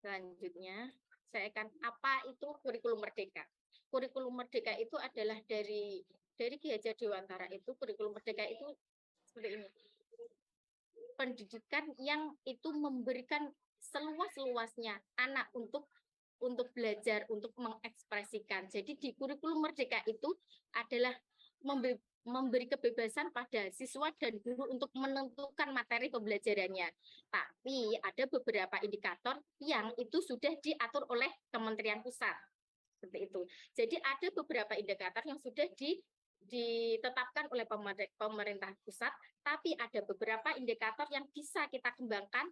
Selanjutnya, saya akan apa itu kurikulum merdeka. Kurikulum merdeka itu adalah dari Ki Hajar Dewantara itu kurikulum merdeka itu seperti ini. Pendidikan yang itu memberikan seluas-luasnya anak untuk belajar, untuk mengekspresikan. Jadi di kurikulum merdeka itu adalah memberi kebebasan pada siswa dan guru untuk menentukan materi pembelajarannya. Tapi ada beberapa indikator yang itu sudah diatur oleh Kementerian Pusat. Seperti itu. Jadi ada beberapa indikator yang sudah ditetapkan oleh pemerintah pusat, tapi ada beberapa indikator yang bisa kita kembangkan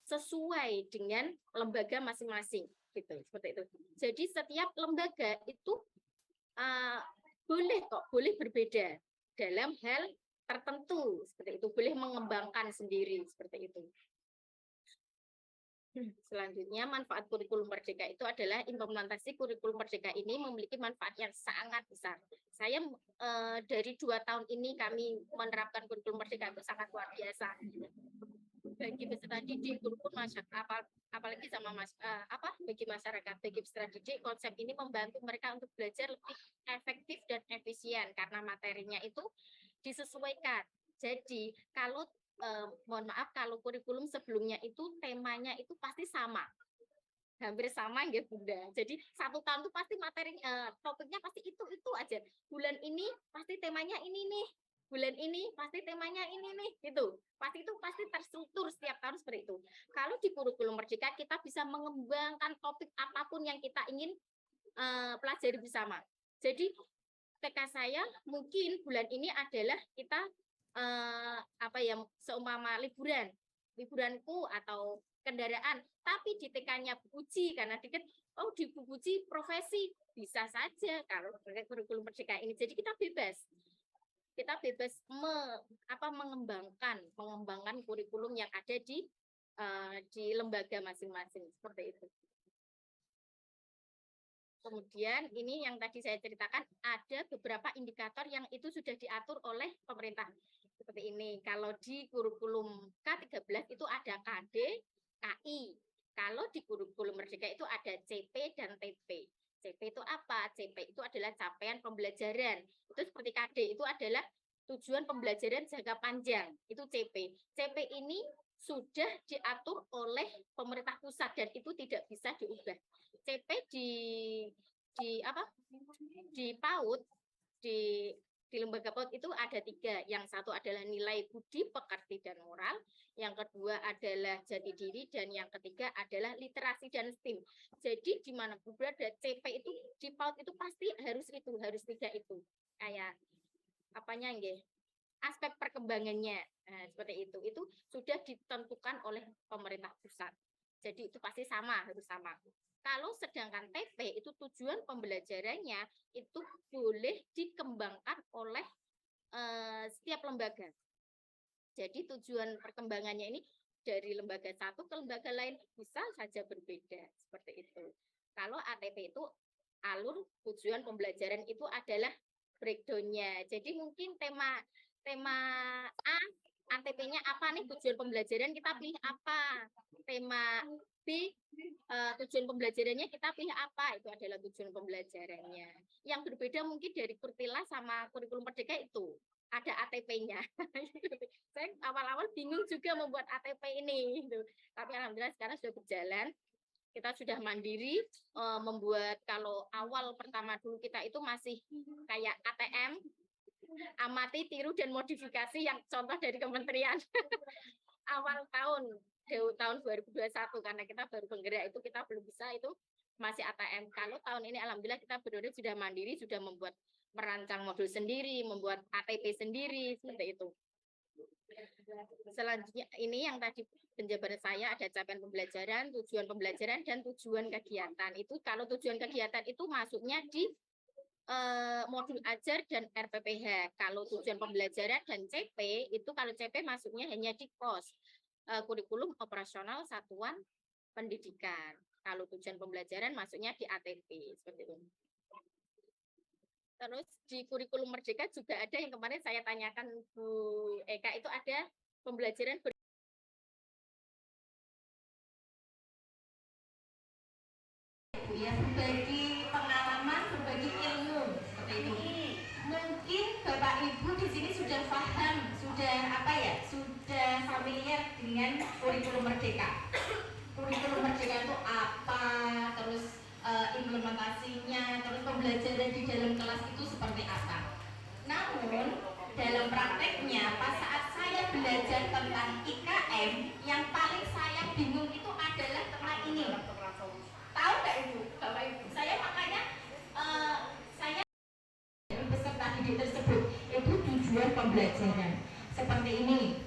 sesuai dengan lembaga masing-masing, gitu. Seperti itu. Jadi setiap lembaga itu boleh berbeda dalam hal tertentu, seperti itu, boleh mengembangkan sendiri, seperti itu. Selanjutnya, manfaat kurikulum merdeka itu adalah implementasi kurikulum merdeka ini memiliki manfaat yang sangat besar. Saya dari 2 tahun ini kami menerapkan kurikulum merdeka itu sangat luar biasa. Bagi peserta didik, kurikulum masyarakat, apalagi sama bagi masyarakat, bagi peserta didik, konsep ini membantu mereka untuk belajar lebih efektif dan efisien karena materinya itu disesuaikan. Jadi kalau mohon maaf kalau kurikulum sebelumnya itu temanya itu pasti sama, hampir sama ya Bunda. Jadi 1 tahun itu pasti materi topiknya pasti itu aja. Bulan ini pasti temanya ini nih, bulan ini pasti temanya ini nih, gitu. Pasti terstruktur setiap tahun seperti itu. Kalau di kurikulum merdeka kita bisa mengembangkan topik apapun yang kita ingin pelajari bersama. Jadi TK saya mungkin bulan ini adalah kita seumpama liburanku atau kendaraan, tapi di TK-nya Bu Puji karena dikit, di Bu Puji profesi bisa saja kalau kurikulum merdeka ini. Jadi kita bebas mengembangkan kurikulum yang ada di lembaga masing-masing seperti itu. Kemudian ini yang tadi saya ceritakan ada beberapa indikator yang itu sudah diatur oleh pemerintah. Seperti ini, kalau di kurikulum K13 itu ada KD, KI. Kalau di kurikulum merdeka itu ada CP dan TP. CP itu apa? CP itu adalah capaian pembelajaran. Itu seperti KD itu adalah tujuan pembelajaran jangka panjang. Itu CP. CP ini sudah diatur oleh pemerintah pusat dan itu tidak bisa diubah. CP di PAUD di lembaga PAUD itu ada 3. Yang satu adalah nilai budi pekerti dan moral, yang kedua adalah jati diri, dan yang ketiga adalah literasi dan STEAM. Jadi di mana berada CP itu di PAUD itu pasti harus 3 itu. Kayak apanya nggih? Aspek perkembangannya. Nah, seperti itu. Itu sudah ditentukan oleh pemerintah pusat. Jadi itu pasti harus sama. Kalau sedangkan TP itu tujuan pembelajarannya itu boleh dikembangkan oleh setiap lembaga. Jadi tujuan perkembangannya ini dari lembaga satu ke lembaga lain bisa saja berbeda seperti itu. Kalau ATP itu alur tujuan pembelajaran itu adalah breakdown-nya. Jadi mungkin tema A ATP-nya apa nih tujuan pembelajaran kita pilih apa, tema B tujuan pembelajarannya kita pilih apa, itu adalah tujuan pembelajarannya. Yang berbeda mungkin dari Kurtila sama kurikulum merdeka itu ada ATP-nya. Saya awal-awal bingung juga membuat ATP ini, gitu. Tapi alhamdulillah sekarang sudah berjalan. Kita sudah mandiri membuat, kalau awal pertama dulu kita itu masih kayak ATM, amati, tiru, dan modifikasi yang contoh dari kementerian. Awal tahun 2021 karena kita baru penggerak itu kita belum bisa, itu masih ATM. Kalau tahun ini alhamdulillah kita benar-benar sudah mandiri, sudah merancang modul sendiri, membuat ATP sendiri, seperti itu. Selanjutnya ini yang tadi penjabaran saya ada capaian pembelajaran, tujuan pembelajaran, dan tujuan kegiatan. Itu kalau tujuan kegiatan itu masuknya di modul ajar dan RPPH. Kalau tujuan pembelajaran dan CP itu kalau CP masuknya hanya di KOS, kurikulum operasional satuan pendidikan. Kalau tujuan pembelajaran masuknya di ATP seperti itu. Terus di kurikulum merdeka juga ada yang kemarin saya tanyakan Bu Eka, itu ada pembelajaran merdeka. Kurikulum merdeka itu apa, terus implementasinya, terus pembelajaran di dalam kelas itu seperti apa. Namun dalam prakteknya pas saat saya belajar tentang IKM, yang paling saya bingung itu adalah tentang ini. Tahu nggak Ibu, Bapak Ibu? Saya makanya saya peserta didik tersebut itu tujuan pembelajaran seperti ini.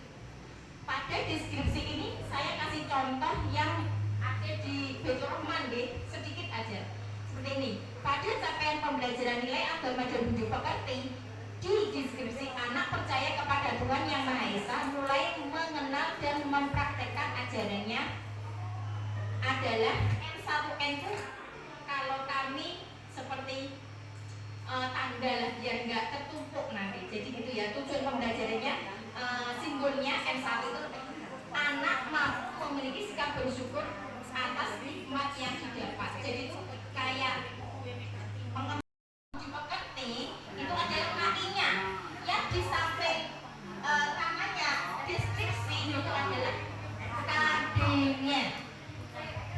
Pada deskripsi ini saya kasih contoh yang ada di Baitur Rahman deh, sedikit aja. Seperti ini. Pada capaian pembelajaran nilai agama dan budi pekerti, di deskripsi anak percaya kepada Tuhan Yang Maha Esa mulai mengenal dan mempraktekkan ajarannya adalah N1N itu kalau kami seperti tanda lah biar nggak tertumpuk nanti. Jadi gitu ya, tujuan pembelajarannya simbolnya N1 itu anak mampu memiliki sikap bersyukur atas nikmat yang didapat. Jadi itu kayak mengerti itu adalah kakinya yang di samping tangannya deskripsi itu adalah KD-nya.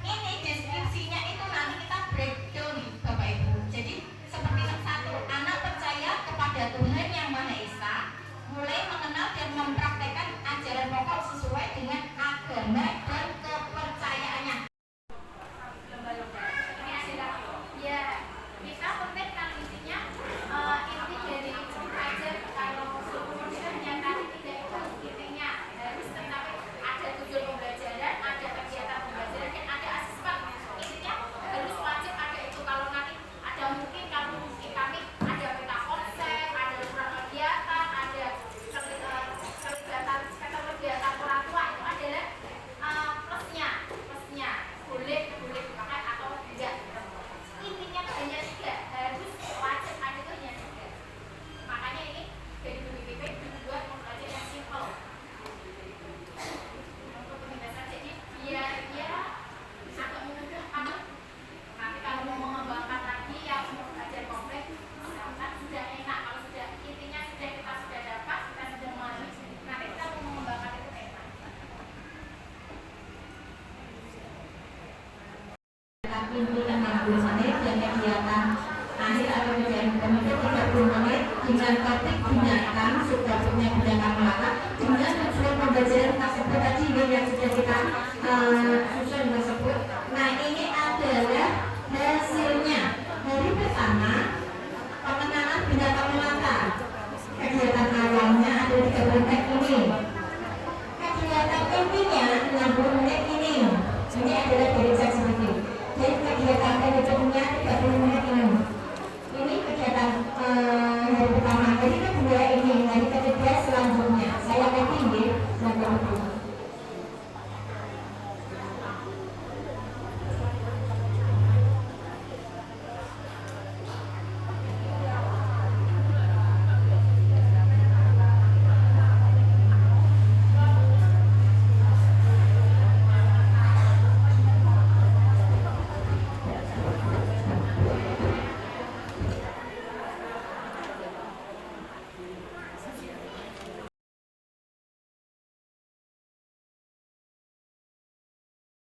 Ini deskripsinya itu nanti kita breakdown Bapak Ibu. Jadi seperti satu, anak percaya kepada Tuhan Yang Maha Esa mulai mengenal dan mempraktekkan ajaran pokok sesuai dengan agama dan kepercayaannya. Ini hasilnya. Ya, kita petikkan intinya inti dari ajar kalau seluruhnya yang tadi tidak itu intinya harus tetapi ada tujuan pembelajaran, ada kegiatan pembelajaran dan ada asesmen. Intinya harus wajib ada itu. Kalau nanti ada mungkin kalau kami ada peta konsep, ada surat kegiatan, ada kegiatan orang tua itu adalah plusnya boleh dipakai atau tidak. Intinya itu hanya 3, harus wajib ada itu hanya 3. Makanya ini dari BPPP dibuat pembelajaran yang simple untuk penugasan, jadi biar dia agak mudah. Nanti kalau mau mengembangkan lagi yang belajar kompleks kan sudah enak. Kalau sudah intinya kita sudah dapat, kita sudah memahami, nanti kita mau mengembangkan itu enak. Pimpinan 60 menit dan kegiatan akhir atau kegiatan komite 30 menit dengan topik gunakan subtopiknya gunakan melangkah dengan tujuan pembelajaran tersebut tadi yang sudah kita susun bersama.